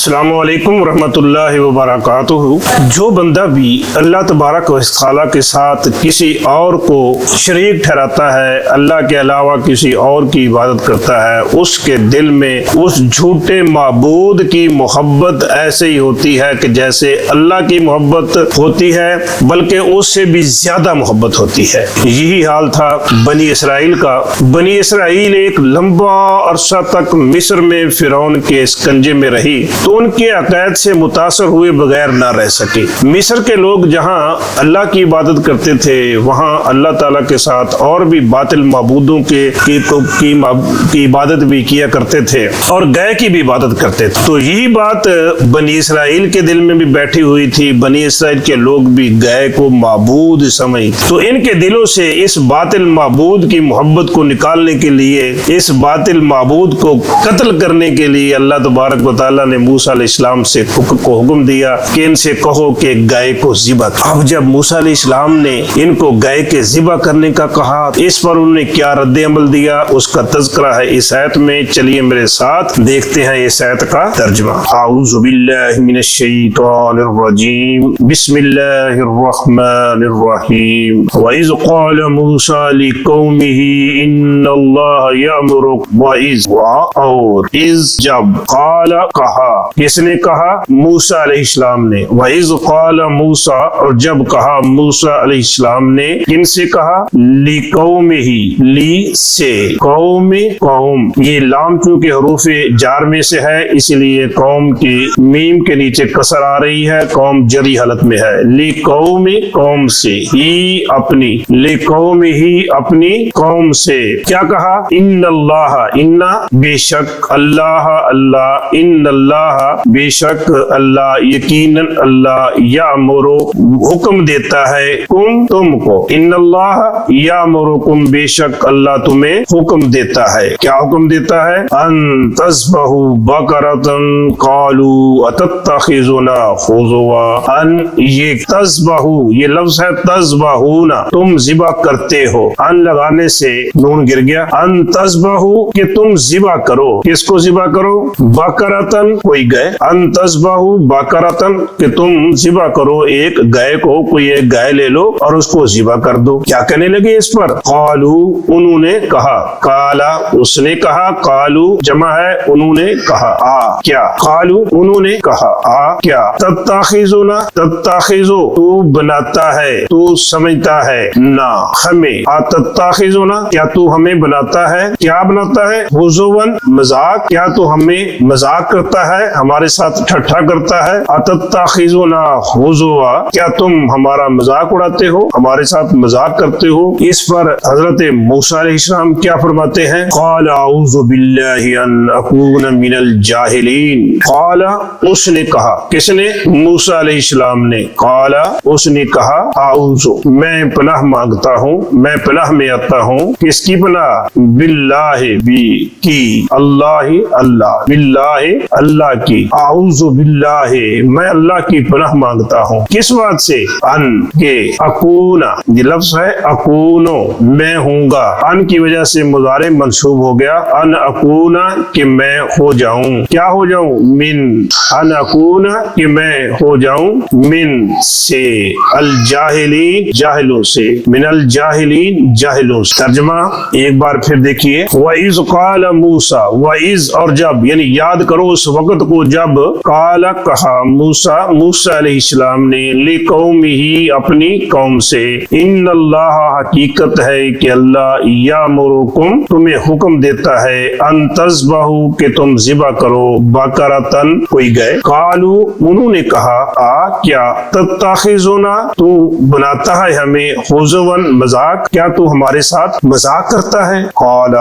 السلام علیکم ورحمۃ اللہ وبرکاتہ۔ جو بندہ بھی اللہ تبارک و تعالیٰ کے ساتھ کسی اور کو شریک ٹھہراتا ہے، اللہ کے علاوہ کسی اور کی عبادت کرتا ہے، اس کے دل میں اس جھوٹے معبود کی محبت ایسے ہی ہوتی ہے کہ جیسے اللہ کی محبت ہوتی ہے، بلکہ اس سے بھی زیادہ محبت ہوتی ہے۔ یہی حال تھا بنی اسرائیل کا۔ بنی اسرائیل ایک لمبا عرصہ تک مصر میں فرعون کے اسکنجے میں رہی تو ان کے عقائد سے متاثر ہوئے بغیر نہ رہ سکے۔ مصر کے لوگ جہاں اللہ کی عبادت کرتے تھے، وہاں اللہ تعالیٰ کے ساتھ اور بھی باطل معبودوں کی عبادت بھی کیا کرتے تھے اور گائے کی بھی عبادت کرتے تھے۔ تو یہی بات بنی اسرائیل کے دل میں بھی بیٹھی ہوئی تھی۔ بنی اسرائیل کے لوگ بھی گائے کو معبود سمجھتے، تو ان کے دلوں سے اس باطل معبود کی محبت کو نکالنے کے لیے، اس باطل معبود کو قتل کرنے کے لیے اللہ تبارک و تعالیٰ نے موسیٰ علیہ السلام سے کو حکم دیا کہ ان سے کہو کہ گائے کو ذبح کرو۔ اب جب موسیٰ علیہ السلام نے ان کو گائے کے ذبح کرنے کا کہا، اس پر انہوں نے کیا رد عمل دیا، اس کا تذکرہ ہے اس آیت میں۔ چلیے میرے ساتھ دیکھتے ہیں اس آیت کا ترجمہ۔ اعوذ باللہ من الشیطان الرجیم، بسم اللہ الرحمن الرحیم۔ وَإِذْ قَالَ مُوسَىٰ لِقَوْمِهِ إِنَّ اللَّهَ يَأْمُرُكُمْ وَإِذْ اور اذ جب قال کہا، کس نے کہا؟ موسیٰ علیہ السلام نے۔ وَإِذْ قَالَ مُوسَىٰ اور جب کہا موسیٰ علیہ السلام نے، کن سے کہا؟ لِقَوْمِهِ، لی سے، قوم یہ لام چونکہ حروف جار میں سے ہے، اس لیے قوم کی میم کے نیچے کسر آ رہی ہے، قوم جری حالت میں ہے۔ لِقَوْمِ قوم سے، ہی اپنی، لِقَوْمِهِ اپنی قوم سے کیا کہا؟ ان اللہ، ان بے شک، اللہ اللہ، ان اللہ بے شک اللہ، یقیناً اللہ، یامرو حکم دیتا ہے، کم تم کو، ان اللہ یامرکم بے شک اللہ تمہیں حکم دیتا ہے۔ کیا حکم دیتا ہے؟ ان تذبحوا بقرۃ قالوا اتتخذنا خضوا، ان یہ تذبحوا، یہ لفظ ہے تذبحون، تم ذبح کرتے ہو، ان لگانے سے نون گر گیا، ان تذبحوا کہ تم ذبح کرو، کس کو ذبح کرو؟ بقرۃن کوئی گائے، ان تذبحوا بقرۃن کہ تم ذبح کرو ایک گائے کو، کوئی ایک گائے لے لو اور اس کو ذبح کر دو۔ کیا کہنے لگے اس پر؟ قالو انہوں نے کہا، قالا اس نے کہا، قالو جمع ہے انہوں نے کہا، کیا قالو انہوں نے کہا، کیا تتخذنا، تتخذو تو بناتا ہے، تو سمجھتا ہے، نہ ہمیں، تتخذنا کیا تو ہمیں بناتا ہے، کیا بناتا ہے؟ ہزوا مذاق، کیا تو ہمیں مذاق کرتا ہے، ہمارے ساتھ ٹھٹھا کرتا ہے، اتتخذنا ہزوا کیا تم ہمارا مذاق اڑاتے ہو، ہمارے ساتھ مذاق کرتے ہو۔ اس پر حضرت موسیٰ علیہ السلام کیا فرماتے ہیں؟ قال اعوذ باللہ ان اکون من الجاہلین، قال اس نے کہا، کس نے؟ موسیٰ علیہ السلام نے، قال اس نے کہا، اعوذ میں پناہ مانگتا ہوں، میں پناہ میں آتا ہوں، کس کی پناہ؟ باللہ بھی کی، اللہ اللہ، باللہ اللہ کی، اعوذ باللہ میں اللہ کی پناہ مانگتا ہوں، کس بات سے؟ ان کے، اکون یہ لفظ ہے اکونو میں ہوں گا، ان کی وجہ سے مضارع منصوب ہو گیا، ان اکون کہ میں ہو جاؤں، کیا ہو جاؤں؟ من، ان اکون کہ میں ہو جاؤں، من سے، الجاہلین جاہلوں سے، من الجاہلین جاہلوں سے۔ ترجمہ ایک بار پھر دیکھیے، وَإِذْ قَالَ مُوسَىٰ، وَإِذْ اور جب، یعنی یاد کرو اس وقت کو جب قال کہا موسیٰ علیہ السلام نے، لِقَوْمِهِ اپنی قوم سے، ان اللہ حقیقت ہے کہ اللہ یامرکم تمہیں حکم دیتا ہے، ان تذبحوا کہ تم ذبح کرو، بقرۃن کوئی گائے، قالوا انہوں نے کہا، کیا تتخذنا تو بناتا ہے ہمیں، ہزوا مذاق کیا تو ہمارے ساتھ مذاق کرتا ہے؟ قال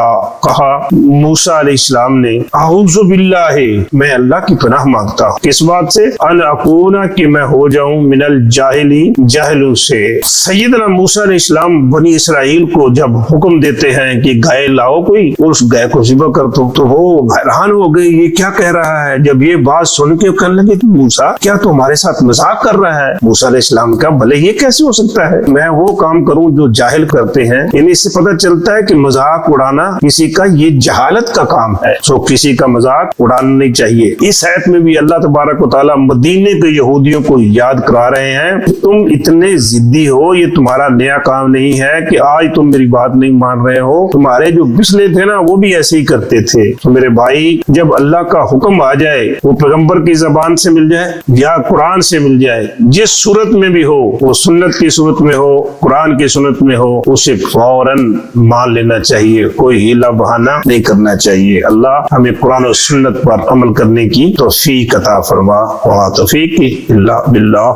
کہا موسیٰ علیہ السلام نے، اعوذ باللہ میں اللہ کی پناہ مانگتا ہوں، کس بات سے؟ ان اکون کہ میں ہو جاؤں من الجاہلین جاہلوں سے۔ سیدنا موسیٰ علیہ السلام بنی اسرائیل کو جب حکم دیتے ہیں کہ گائے لاؤ کوئی اور اس گائے کو ذبح کر دو، تو وہ حیران ہو گئی، یہ کیا کہہ رہا ہے؟ جب یہ بات سن کے کہنے لگے کہ موسیٰ کیا تو ہمارے ساتھ مذاق کر رہا ہے؟ موسیٰ علیہ السلام کا بھلے یہ کیسے ہو سکتا ہے، میں وہ کام کروں جو جاہل کرتے ہیں۔ یعنی اس سے پتہ چلتا ہے کہ مذاق اڑانا کسی کا یہ جہالت کا کام ہے، سو کسی کا مذاق اڑانا نہیں چاہیے۔ اس آیت میں بھی اللہ تبارک و تعالیٰ مدینے کے یہودیوں کو یاد کرا رہے ہیں کہ تم اتنے ضدی ہو، یہ تمہارا نیا کام نہیں ہے کہ آج تم میری بات نہیں مان رہے ہو، تمہارے جو پچھلے تھے نا وہ بھی ایسے ہی کرتے تھے۔ تو میرے بھائی، جب اللہ کا حکم آ جائے، وہ پیغمبر کی زبان سے مل جائے یا قرآن سے مل جائے، جس صورت میں بھی ہو، وہ سنت کی صورت میں ہو، قرآن کی سنت میں ہو، اسے فوراً مان لینا چاہیے، کوئی ہیلا بہانہ نہیں کرنا چاہیے۔ اللہ ہمیں قرآن و سنت پر عمل کرنے کی توفیق عطا فرما، وما توفیقی الا باللہ۔